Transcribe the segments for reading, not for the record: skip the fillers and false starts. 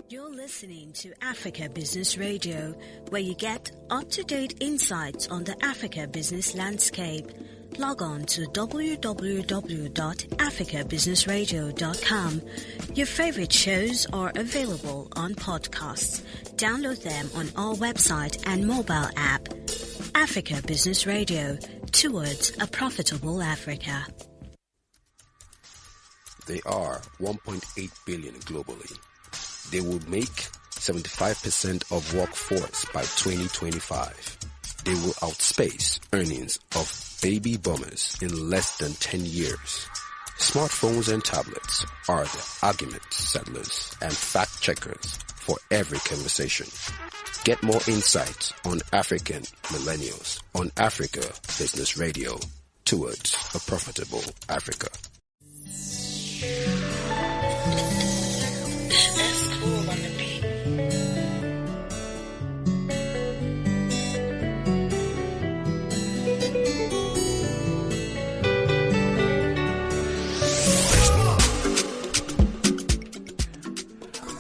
You're listening to Africa Business Radio, where you get up-to-date insights on the Africa business landscape. Log on to www.africabusinessradio.com. Your favorite shows are available on podcasts. Download them on our website and mobile app. Africa Business Radio, towards a profitable Africa. They are 1.8 billion globally. They will make 75% of workforce by 2025. They will outspace earnings of baby boomers in less than 10 years. Smartphones and tablets are the argument settlers and fact checkers for every conversation. Get more insights on African Millennials on Africa Business Radio, towards a profitable Africa.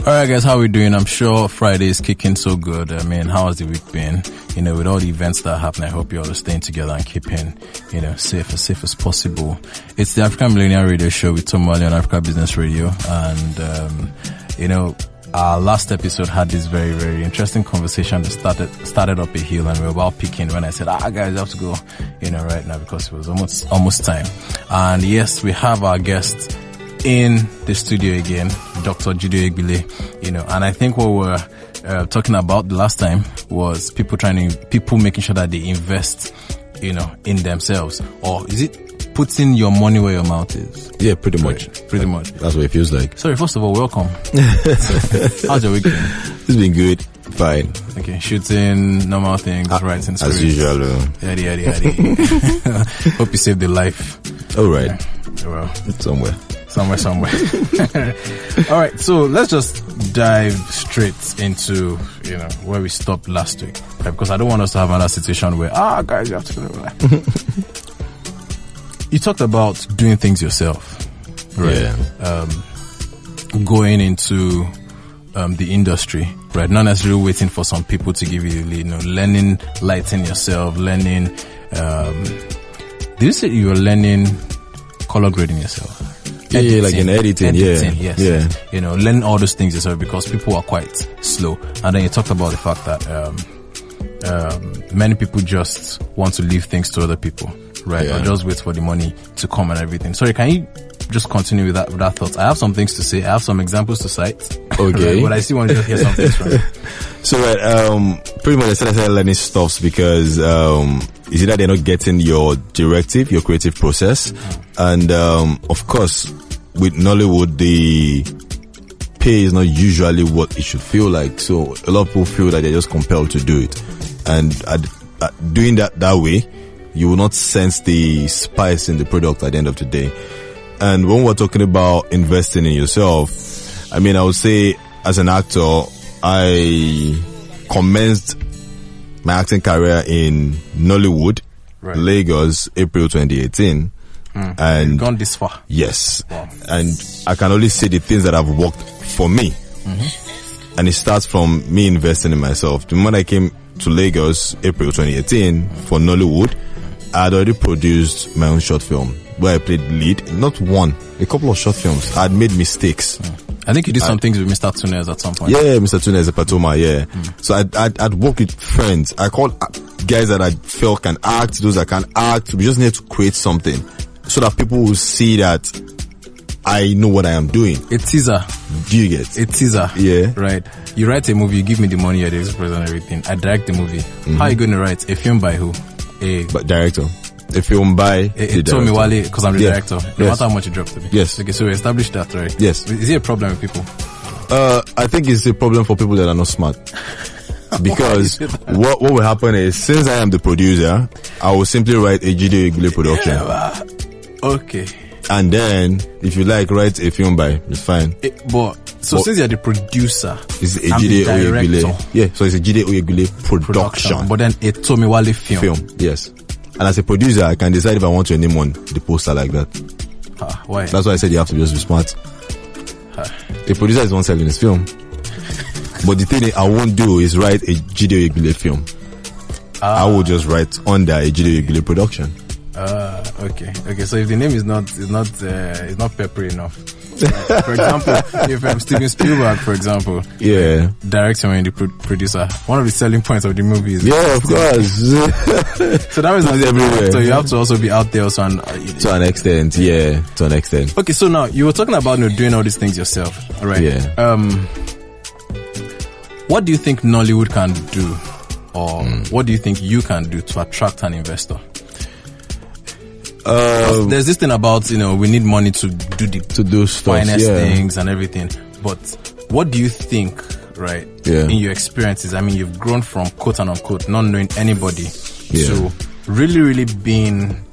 Alright guys, how we doing? I'm sure Friday is kicking so good. I mean, how has the week been? With all the events that are happening, I hope you all are staying together and keeping, safe as possible. It's the African Millennial Radio Show with Tom Wally on Africa Business Radio. And, our last episode had this very, very interesting conversation that started up a hill, and we were about picking when I said, guys, you have to go, right now, because it was almost time. And yes, we have our guest in the studio again, Dr. Jide Oyegbile, and I think what we're talking about the last time was people making sure that they invest, in themselves. Or is it putting your money where your mouth is? Yeah, pretty much. Pretty much. That's what it feels like. Sorry, first of all, welcome. How's your week been? It's been good. Fine. Okay, shooting, normal things, writing scripts. As usual. Yadi. Hope you saved the life. All right. Yeah, well, somewhere. All right, so let's just dive straight into, where we stopped last week. Right? Because I don't want us to have another situation where, guys, you have to go. You talked about doing things yourself, right? Yeah. Going into the industry, right? Not necessarily waiting for some people to give you, learning, lighting yourself, learning. Did you say you were learning color grading yourself? Editing, like in editing, yes. Yeah. Learn all those things yourself because people are quite slow. And then you talked about the fact that many people just want to leave things to other people, right? Yeah. Or just wait for the money to come and everything. Sorry, can you just continue with that thought? I have some things to say. I have some examples to cite. Okay. Right? But I still want to just hear some things from you. So, pretty much I started learning stuffs because, is it that they're not getting your directive, your creative process? And, of course, with Nollywood, the pay is not usually what it should feel like. So a lot of people feel that they're just compelled to do it. And doing that way, you will not sense the spice in the product at the end of the day. And when we're talking about investing in yourself, I mean, I would say as an actor, I commenced my acting career in Nollywood, right. Lagos, April 2018. And you've gone this far. Yes. Wow. And I can only say the things that have worked for me. Mm-hmm. And it starts from me investing in myself. The moment I came to Lagos, April 2018, for Nollywood, I had already produced my own short film where I played lead. Not one, a couple of short films. I had made mistakes. I think you did some things with Mr. Tunes at some point. Yeah, Mr. Tunes Patoma, yeah. So I'd work with friends. I called guys that I felt can act, those that can act. We just need to create something so that people will see that I know what I am doing. A teaser. Do you get? A teaser. Yeah. Right. You write a movie, you give me the money, the express and everything. I direct the movie. Mm-hmm. How are you going to write? A film by who? But director. A film by the Told me Wale, because I'm the director. No matter how much you drop to me. Yes. Okay, so we established that, right? Yes. Is it a problem with people? I think it's a problem for people that are not smart. Because what will happen is, since I am the producer, I will simply write a Jide Oyegbile production. Okay. And then, if you like, write a film by, it's fine. Since you're the producer, it's a Jide Oyegbile. Yeah, so it's a Jide Oyegbile production. But then a Tomi Wale film. Yes. And as a producer, I can decide if I want to name on the poster like that. Why? That's why I said you have to just be smart. A producer is one selling his film. But the thing I won't do is write a Jide Oyegbile film. I will just write under a Jide Oyegbile production. Okay. So if the name is not peppery enough. For example, if Steven Spielberg, for example, director and the producer, one of the selling points of the movie is of course. So that was everywhere. So you have to also be out there also, to an extent. Okay, so now you were talking about doing all these things yourself, right? Yeah. What do you think Nollywood can do, or what do you think you can do to attract an investor? There's this thing about, we need money to do stuff, finest things and everything. But what do you think, right? Yeah. In your experiences, I mean, you've grown from quote and unquote not knowing anybody to really, really being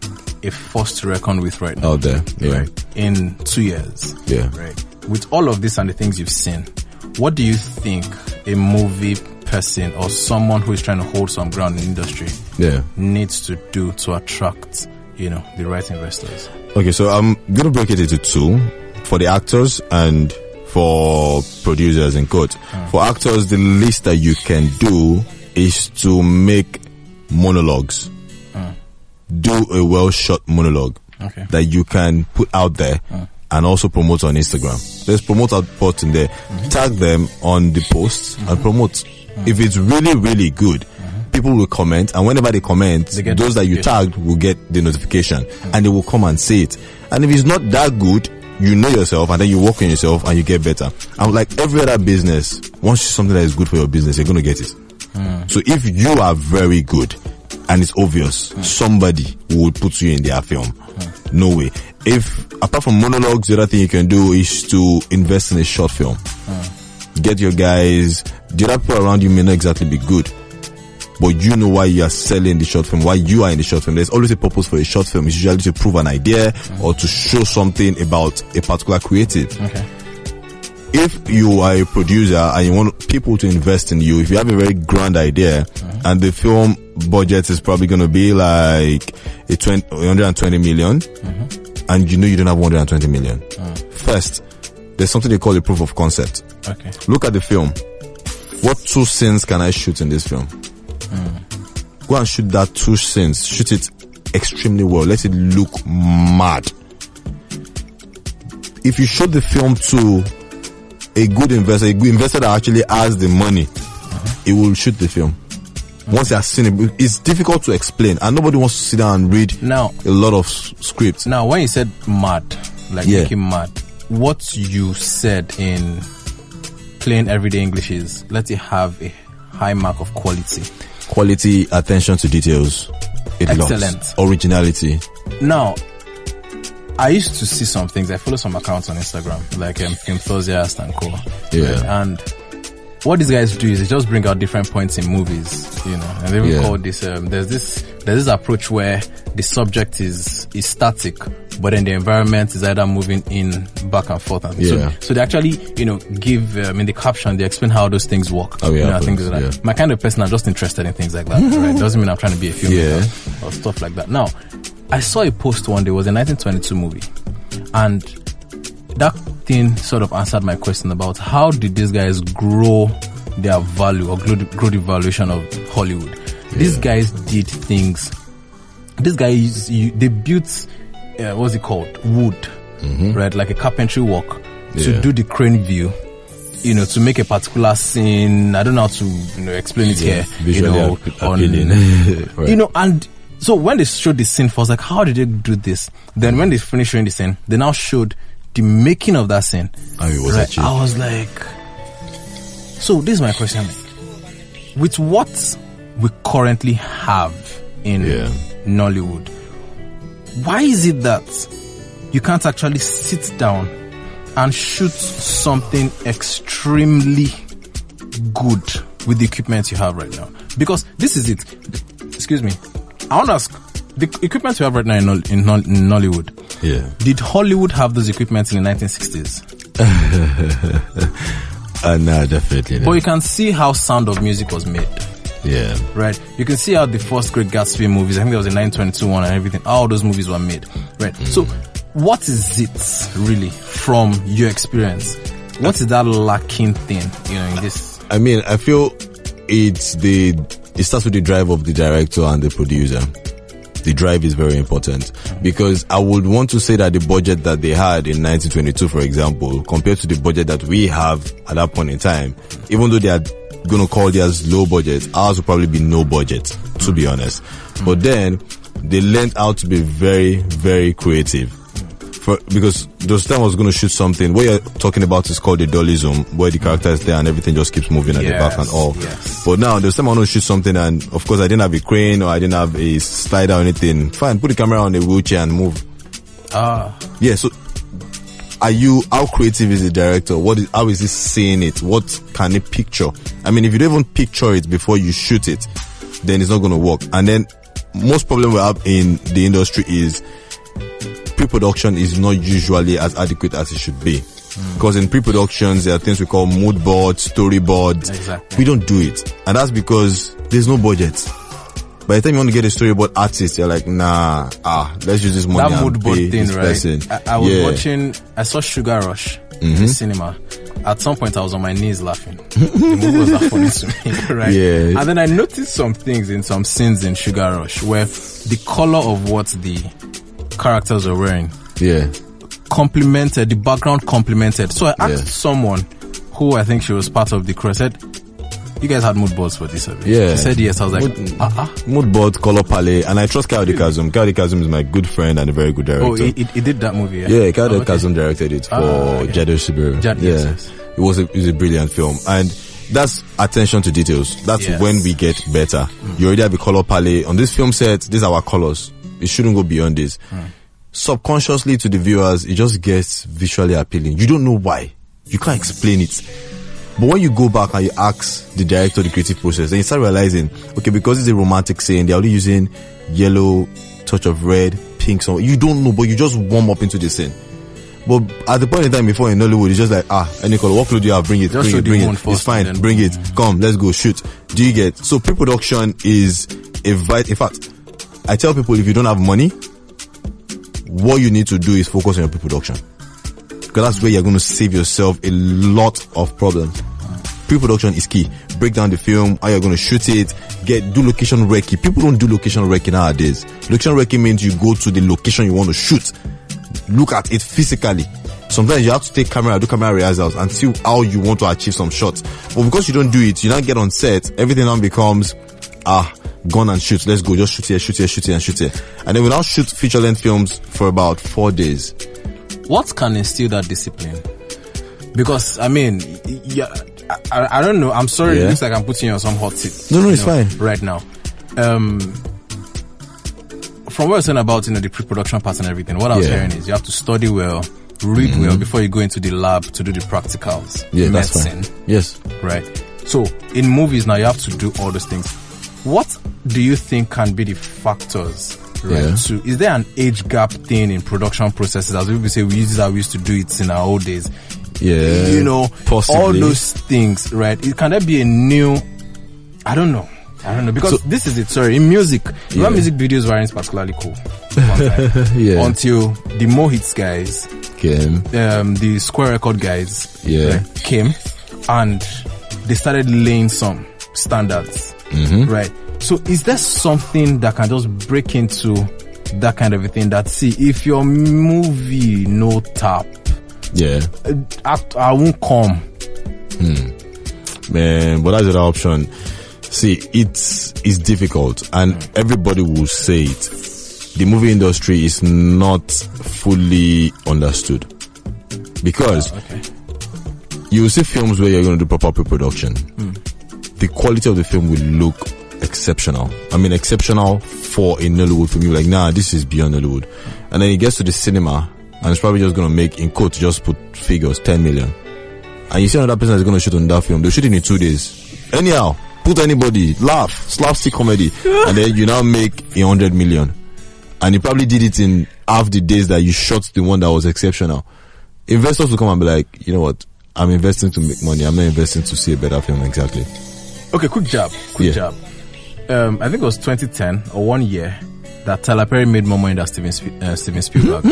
a force to reckon with right now. Out there, right? In 2 years, right? With all of this and the things you've seen, what do you think a movie person or someone who is trying to hold some ground in the industry needs to do to attract the right investors? Okay, so I'm going to break it into two, for the actors and for producers in quote. For actors, the least that you can do is to make monologues. Do a well shot monologue that you can put out there and also promote on Instagram. There's promote output in there. Tag them on the posts and promote. If it's really, really good, people will comment, and whenever they comment, those that you tagged will get the notification and they will come and say it. And if it's not that good, you know yourself, and then you work on yourself and you get better. And like every other business, once something that is good for your business, you're going to get it. So if you are very good and it's obvious, somebody would put you in their film. No way. If apart from monologues, the other thing you can do is to invest in a short film. Get your guys. The other people around you may not exactly be good, but you know why you are selling the short film, why you are in the short film. There's always a purpose for a short film. It's usually to prove an idea or to show something about a particular creative. If you are a producer and you want people to invest in you, if you have a very grand idea and the film budget is probably going to be like 120 million and you don't have 120 million. First, there's something they call a proof of concept. Look at the film. What 2 scenes can I shoot in this film? Go and shoot that 2 scenes. Shoot it extremely well. Let it look mad. If you show the film to a good investor that actually has the money, it will shoot the film. Once they have seen it, it's difficult to explain, and nobody wants to sit down and read a lot of scripts. Now, when you said mad, like making mad, what you said in plain everyday English is let it have a high mark of quality, attention to details, excellent, originality. Now, I used to see some things. I follow some accounts on Instagram, like Filmthusiast and co. And what these guys do is they just bring out different points in movies, and they will call this. There's this approach where the subject is static, but then the environment is either moving in back and forth. So they actually, give in the caption they explain how those things work. Things like that. My kind of person, I'm just interested in things like that. Right? Doesn't mean I'm trying to be a filmmaker or stuff like that. Now, I saw a post one day. It was a 1922 movie, and that thing sort of answered my question about how did these guys grow their value or grow the valuation of Hollywood. These guys did things. These guys, they built what's it called, wood, right, like a carpentry work to do the crane view, to make a particular scene. I don't know how to explain it here, visually and so when they showed the scene, I was like, how did they do this? Then when they finished showing the scene, they now showed the making of that scene. I was like, so this is my question. With what we currently have in Nollywood, why is it that you can't actually sit down and shoot something extremely good with the equipment you have right now? Because this is it. Excuse me. I want to ask, the equipment you have right now in Nollywood, did Hollywood have those equipment in the 1960s? No, definitely not. But you can see how Sound of Music was made. Right? You can see how the first Great Gatsby movies, I think there was a 922 one and everything, all those movies were made. Right? So, what is it really from your experience? What is that lacking thing, in this? I mean, I feel it starts with the drive of the director and the producer. The drive is very important, because I would want to say that the budget that they had in 1922, for example, compared to the budget that we have at that point in time, even though they are going to call theirs low budget, ours will probably be no budget, to be honest. But then they learned how to be very, very creative. Because those time I was going to shoot something. What you're talking about is called the dollyism, where the character is there and everything just keeps moving at the back and all. Yes. But now, those time I want to shoot something, and of course I didn't have a crane or I didn't have a slider or anything. Fine, put the camera on the wheelchair and move. Yeah, so how creative is the director? How is he seeing it? What can he picture? I mean, if you don't even picture it before you shoot it, then it's not going to work. And then most problem we have in the industry is pre-production is not usually as adequate as it should be. Because in pre-productions, there are things we call mood boards, storyboards. Exactly. We don't do it. And that's because there's no budget. By the time you want to get a storyboard artist, you're like, nah, let's use this money that mood board and pay thing, this right? person. I was watching, I saw Sugar Rush in the cinema. At some point, I was on my knees laughing. The movie was that funny to me, right? Yeah. And then I noticed some things in some scenes in Sugar Rush where the color of what the characters are wearing complemented, the background complemented. So I asked someone who I think she was part of the crew, I said, you guys had mood boards for this of it? Yeah. She said yes. I was like, mood board, color palette, and I trust Kemi Adetiba. Kemi Adetiba is my good friend and a very good director. Oh, he did that movie, yeah? Yeah, Kemi Adetiba directed it for Jide JBlaze. Yes. It was a brilliant film. And that's attention to details. That's when we get better. You already have a color palette. On this film set, these are our colors. It shouldn't go beyond this. Subconsciously to the viewers, it just gets visually appealing. You don't know why. You can't explain it. But when you go back and you ask the director the creative process, then you start realizing, okay, because it's a romantic scene, they're only using yellow, touch of red, pink, so you don't know, but you just warm up into the scene. But at the point in time before in Nollywood, it's just like, any color, what color do you have? Bring it, bring it. It's fine, bring it. Come, let's go, shoot. Do you get? So pre-production is a in fact, I tell people, if you don't have money, what you need to do is focus on your pre-production. Because that's where you're going to save yourself a lot of problems. Pre-production is key. Break down the film, how you're going to shoot it, do location recce. People don't do location recce nowadays. Location recce means you go to the location you want to shoot. Look at it physically. Sometimes you have to take camera, do camera rehearsals and see how you want to achieve some shots. But because you don't do it, you don't get on set, everything now becomes, gun and shoot. Let's go. Just shoot here, shoot here, shoot here, and shoot here. And then we now shoot feature-length films for about 4 days. What can instill that discipline? Because, I mean, I don't know. I'm sorry. It looks like I'm putting you on some hot seat. No, it's fine. Right now. From what you're saying about, the pre-production part and everything, what I was hearing is you have to study well, read well before you go into the lab to do the practicals. Yeah, medicine. that's fine. Yes. Right. So, in movies now, you have to do all those things. What do you think can be the factors, right? So, is there an age gap thing in production processes? As we say, we use it how we used to do it in our old days. Yeah. Possibly. All those things, right? Can there be a new, I don't know, because this is it, sorry, in music, music videos weren't particularly cool. Until the Mo Hits guys came, the Square Record guys came, and they started laying some standards, right? So is there something that can just break into that kind of a thing that, see, if your movie no tap, I won't come. Man, but that's the option. See, it's difficult, and everybody will say it. The movie industry is not fully understood, because you will see films where you're going to do proper pre-production. The quality of the film will look exceptional. I mean, exceptional for a Nollywood film. You're like, nah, this is beyond Nollywood. And then it gets to the cinema, and it's probably just going to make, in quotes, just put figures, 10 million. And you see another person that's going to shoot on that film. They'll shoot it in 2 days. Anyhow, put anybody, laugh, slapstick comedy, and then you now make 100 million. And you probably did it in half the days that you shot the one that was exceptional. Investors will come and be like, you know what? I'm investing to make money. I'm not investing to see a better film. Exactly. Okay, quick job. I think it was 2010 or 1 year that Tyler Perry made more money than Steven Spielberg.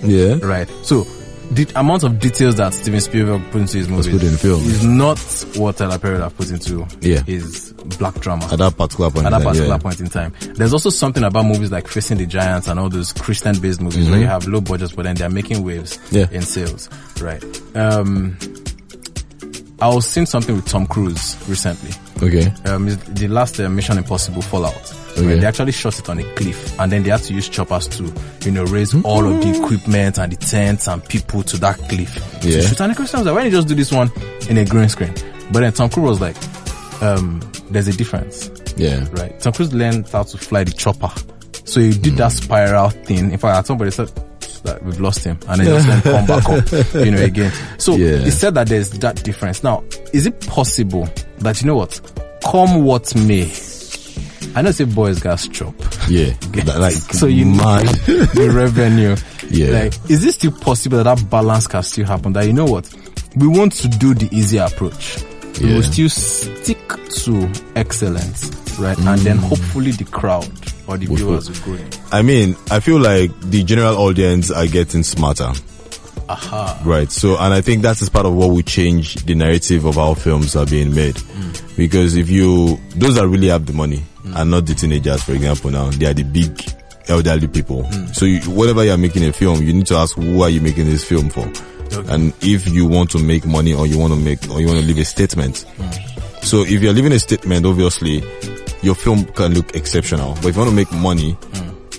Yeah. Right. So the amount of details that Steven Spielberg put into his movie is not what Tyler Perry would have put into his black drama at that particular point in time. There's also something about movies like Facing the Giants and all those Christian-based movies where you have low budgets, but then they're making waves in sales, right? I was seeing something with Tom Cruise recently. Okay. The last Mission Impossible Fallout. Right? They actually shot it on a cliff, and then they had to use choppers to, raise all of the equipment and the tents and people to that cliff to shoot. And the question was like, why don't you just do this one in a green screen? But then Tom Cruise was like, there's a difference. Yeah. Right. Tom Cruise learned how to fly the chopper. So he did that spiral thing. In fact, somebody said that we've lost him, and then just went come back up, again. So he said that there's that difference. Now, is it possible that, come what may, I know say boys gas chop. Yeah. Like, so the revenue. Yeah. Like, is it still possible that balance can still happen? That we want to do the easier approach. We will still stick to excellence, right? And then hopefully the crowd or the viewers will grow in. I mean, I feel like the general audience are getting smarter. Right. So, and I think that is part of what will change the narrative of how films are being made. Because those that really have the money are not the teenagers, for example, now, they are the big elderly people. So whatever you're making a film, you need to ask, who are you making this film for? Okay. And if you want to make money or you want to leave a statement. So if you're leaving a statement, obviously your film can look exceptional. But if you want to make money,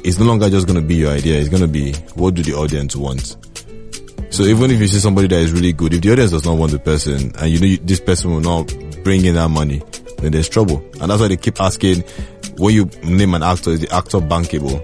it's no longer just going to be your idea. It's going to be, what do the audience want? So even if you see somebody that is really good, if the audience does not want the person and this person will not bring in that money, then there's trouble. And that's why they keep asking, when you name an actor, is the actor bankable?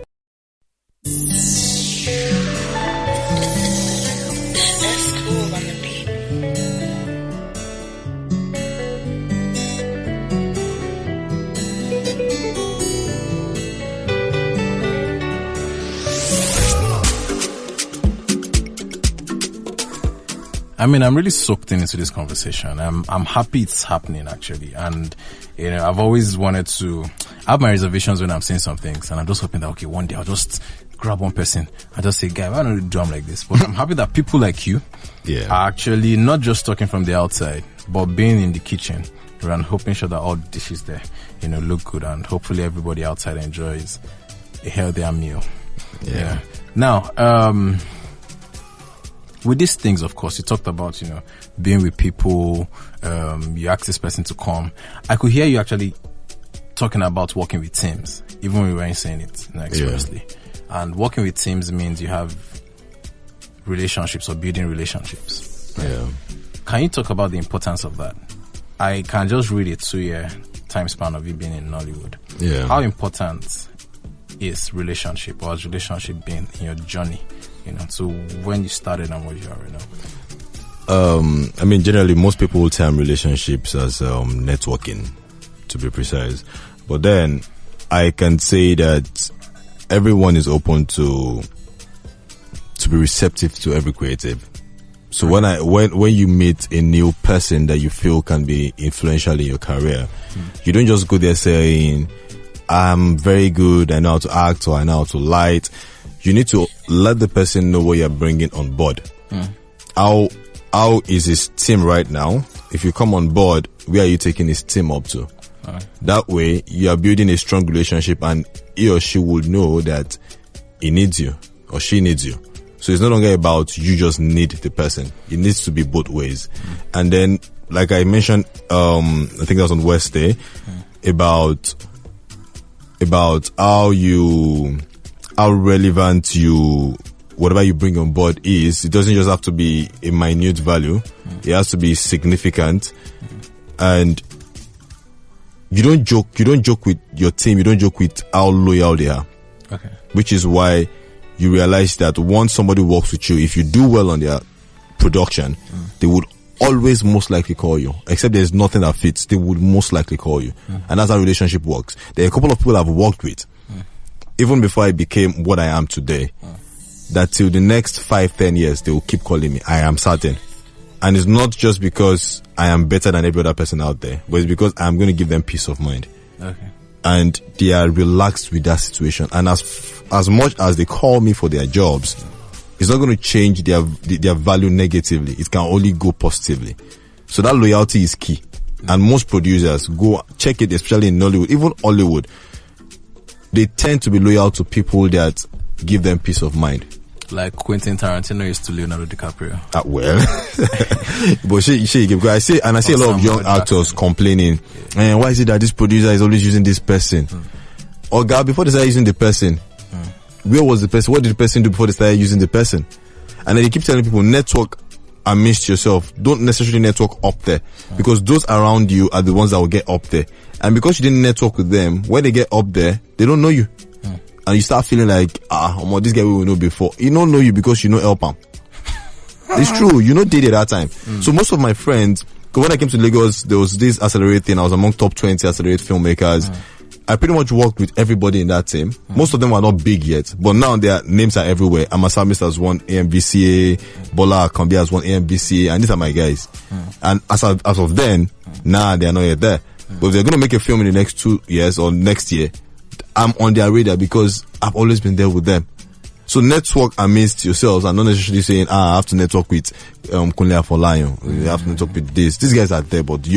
I mean, I'm really soaked into this conversation. I'm happy it's happening, actually. And, I've always wanted to have my reservations when I'm saying some things. And I'm just hoping that, okay, one day I'll just grab one person and just say, guy, why don't you do them like this? But I'm happy that people like you are actually not just talking from the outside, but being in the kitchen and hoping sure that all the dishes there, look good. And hopefully everybody outside enjoys a healthier meal. Yeah. Now, with these things, of course, you talked about, being with people, you asked this person to come. I could hear you actually talking about working with teams, even when we weren't saying it expressly. Yeah. And working with teams means you have relationships or building relationships. Right? Yeah. Can you talk about the importance of that? I can just read a 2-year time span of you being in Nollywood. Yeah. How important is relationship, or has relationship been in your journey? So when you started and what you are right now? I mean, generally, most people will term relationships as networking, to be precise. But then I can say that everyone is open to be receptive to every creative. So when you meet a new person that you feel can be influential in your career, you don't just go there saying, I'm very good, I know how to act, or I know how to light. You need to let the person know what you're bringing on board. How is his team right now? If you come on board, where are you taking his team up to? That way, you are building a strong relationship, and he or she will know that he needs you or she needs you. So it's no longer about you just need the person. It needs to be both ways. And then, like I mentioned, I think that was on Wednesday, about how relevant whatever you bring on board is. It doesn't just have to be a minute value. It has to be significant. And you don't joke with your team. You don't joke with how loyal they are. Okay. Which is why you realize that once somebody works with you, if you do well on their production, they would always most likely call you. Except there's nothing that fits, they would most likely call you. And that's how relationship works. There are a couple of people I've worked with, even before I became what I am today, that till the next 5-10 years, they will keep calling me. I am certain. And it's not just because I am better than every other person out there, but it's because I'm going to give them peace of mind. Okay. And they are relaxed with that situation. And as much as they call me for their jobs, it's not going to change their value negatively. It can only go positively. So that loyalty is key. And most producers, go check it, especially in Nollywood, even Hollywood, they tend to be loyal to people that give them peace of mind. Like Quentin Tarantino is to Leonardo DiCaprio. Well, but because I see a lot of young actors complaining, why is it that this producer is always using this person? Or God, before they started using the person, where was the person? What did the person do before they started using the person? And then they keep telling people, network amidst yourself. Don't necessarily network up there, because those around you are the ones that will get up there. And because you didn't network with them, when they get up there, they don't know you. And you start feeling like, this guy we will know before. He don't know you because you know help him. It's true. You know did it that time. So most of my friends, because when I came to Lagos, there was this Accelerate thing. I was among top 20 Accelerate filmmakers. I pretty much worked with everybody in that team. Most of them were not big yet, but now their names are everywhere. Amasamis has won AMVCA, Bola Akambi has won AMVCA, and these are my guys. And as of then, they are not yet there. But if they're going to make a film in the next 2 years or next year, I'm on their radar because I've always been there with them. So network amidst yourselves and not necessarily saying, I have to network with Kunle Afolayan. You have to network with this. These guys are there, but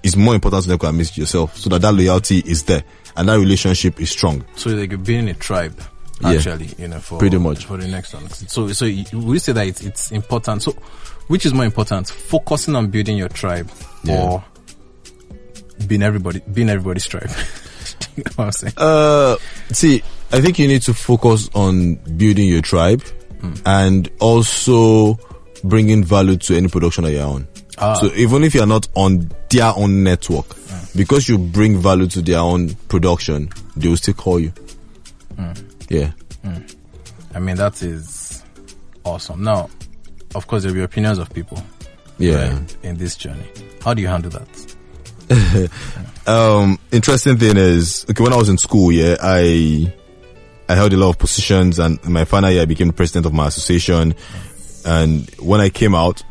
it's more important to network amidst yourself so that loyalty is there and that relationship is strong. So like being a tribe, actually, for pretty much for the next one. So we say that it's important. So which is more important, focusing on building your tribe or being everybody's tribe? You know what I'm saying? See, I think you need to focus on building your tribe and also bringing value to any production that you're on. So even if you're not on their own network, because you bring value to their own production, they will still call you. I mean, that is awesome. Now, of course, there will be opinions of people right, in this journey. How do you handle that? Interesting thing is, when I was in school, I held a lot of positions, and in my final year I became the president of my association. And when I came out,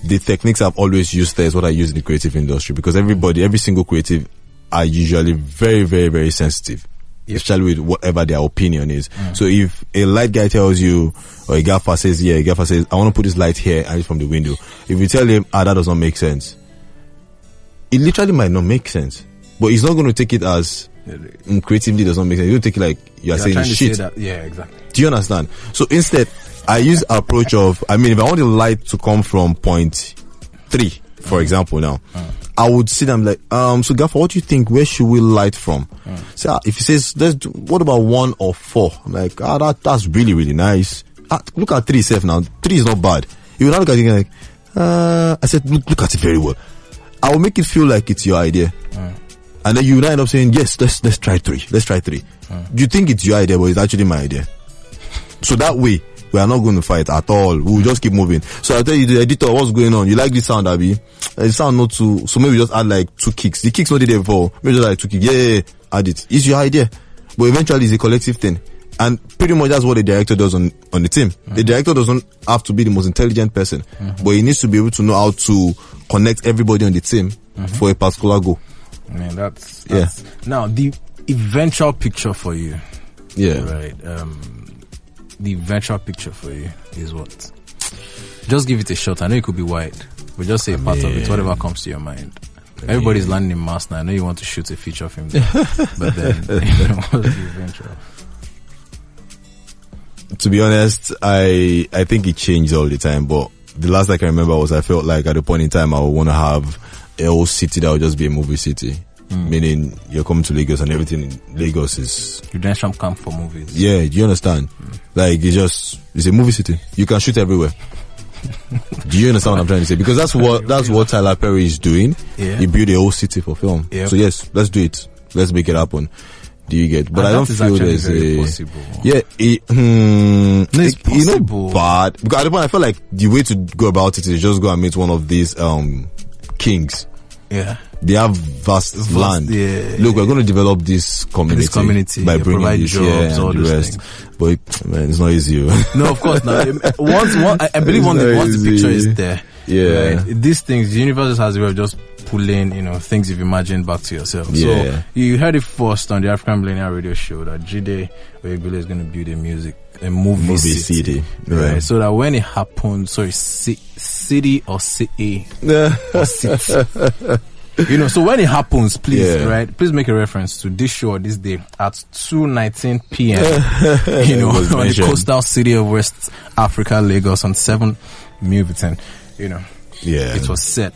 the techniques I've always used there is what I use in the creative industry, because every single creative are usually very, very, very sensitive, especially with whatever their opinion is. So if a light guy tells you, or a gaffer says, I want to put this light here and it's from the window. If you tell him, that does not make sense, it literally might not make sense, but he's not going to take it as creatively does not make sense. You don't take it like you're saying shit. Say that. Yeah, exactly. Do you understand? So instead, I use approach of, if I want the light to come from point 3, for example, now, I would sit and like, so Gaffer, what do you think? Where should we light from? So if he says, what about 1 or 4? I'm like, that's really, really nice. Look at 3 safe now. 3 is not bad. You will not look at it like, I said, look at it very well. I will make it feel like it's your idea. And then you will end up saying, yes, let's try 3. Let's try 3. You think it's your idea, but it's actually my idea. So that way, we are not going to fight at all. We will just keep moving. So I'll tell you, the editor, what's going on? You like this sound, Abby? The sound not too, so maybe just add like 2 kicks. The kicks not there before. Maybe just like 2 kicks. Yeah, add it. It's your idea. But eventually it's a collective thing. And pretty much that's what the director does on the team. The director doesn't have to be the most intelligent person, but he needs to be able to know how to connect everybody on the team for a particular goal. I mean, that's now the eventual picture for you. Right. The eventual picture for you is what? Just give it a shot. I know it could be wide, but just say part of it, whatever comes to your mind. Everybody's landing in mass now. I know you want to shoot a feature film there, but then what's the eventual? To be honest, I think it changed all the time, but the last I can remember was I felt like at a point in time I would want to have a whole city that would just be a movie city. Meaning you're coming to Lagos and everything in Lagos is Redemption camp for movies. Yeah, do you understand? Like it's a movie city. You can shoot everywhere. Do you understand what I'm trying to say? Because that's what Tyler Perry is doing. He built a whole city for film. So yes, let's do it. Let's make it happen. Do you get? But I don't feel there's possible. It's possible. Bad. Because at the point I feel like the way to go about it is just go and meet one of these kings. They have vast land. Look, we're going to develop this community by bringing this here and the rest. But man, it's not easy. No, of course not. I believe once the picture is there. Right? These things, the universe just has a way of just pulling, things you've imagined back to yourself. So you heard it first on the African Millennial Radio Show that Jide Oyegbile is going to build a music a movie city. Yeah. Right. So that when it happens, city or city or city. So when it happens, please, right, please make a reference to this show this day at 2:19 p.m. On the coastal city of West Africa, Lagos, on 7 Milverton. It was said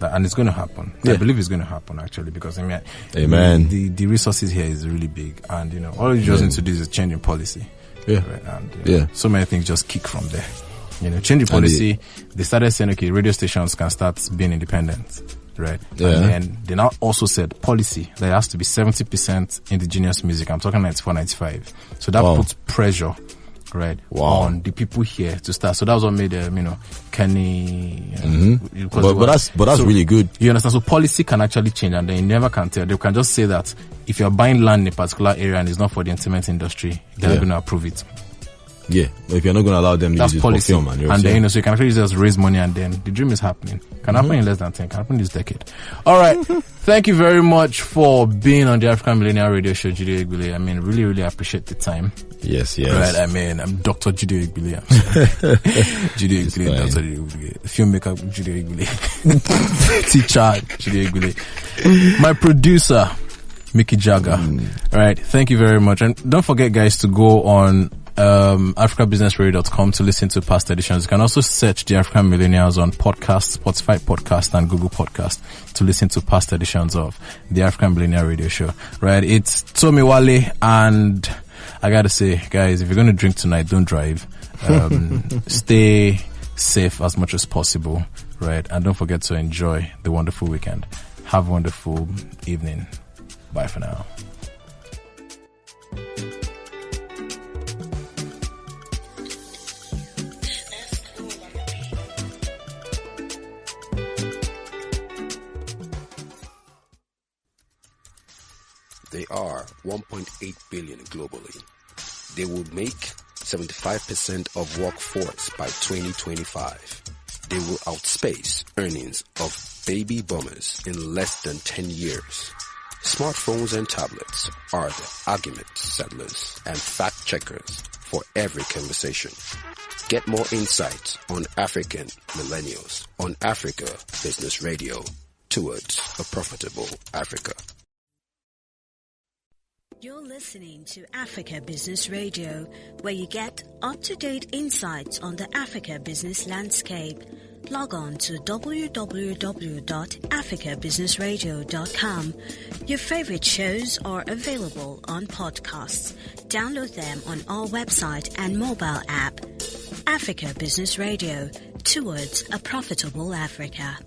that, and it's going to happen. I believe it's going to happen actually, because Amen. The resources here is really big, and all you just need to do is change in policy. Yeah, right? And so many things just kick from there. Change the policy. They started saying, okay, radio stations can start being independent. Right. Yeah. And then they now also said policy that it has to be 70% indigenous music. I'm talking 94, 95. So that puts pressure, right, on the people here to start. So that was what made Kenny. But that's really good. You understand? So policy can actually change, and then you never can tell. They can just say that if you're buying land in a particular area and it's not for the entertainment industry, they're not going to approve it. Yeah, but if you're not going to allow them to use it for film, and then so you can actually just raise money, and then the dream is happening. Can happen in less than 10. Can happen this decade. All right, thank you very much for being on the African Millennial Radio Show, Jide Oyegbile. Really, really appreciate the time. Yes. Right, I'm Dr. Jide Oyegbile. Jide Oyegbile, Dr. Jide Oyegbile, filmmaker Jide Oyegbile, teacher Jide Oyegbile, my producer Mickey Jagger. All right, thank you very much, and don't forget, guys, to go on africabusinessradio.com to listen to past editions. You can also search the African Millennials on podcast, Spotify podcast, and Google podcast to listen to past editions of the African Millennial Radio Show. Right, it's Tommy Wale, and I gotta say, guys, if you're gonna drink tonight, don't drive. Stay safe as much as possible, right? And don't forget to enjoy the wonderful weekend. Have a wonderful evening. Bye for now. They are 1.8 billion globally. They will make 75% of workforce by 2025. They will outspace earnings of baby boomers in less than 10 years. Smartphones and tablets are the argument settlers and fact checkers for every conversation. Get more insights on African Millennials on Africa Business Radio, towards a profitable Africa. You're listening to Africa Business Radio, where you get up-to-date insights on the Africa business landscape. Log on to www.africabusinessradio.com. Your favorite shows are available on podcasts. Download them on our website and mobile app. Africa Business Radio, towards a profitable Africa.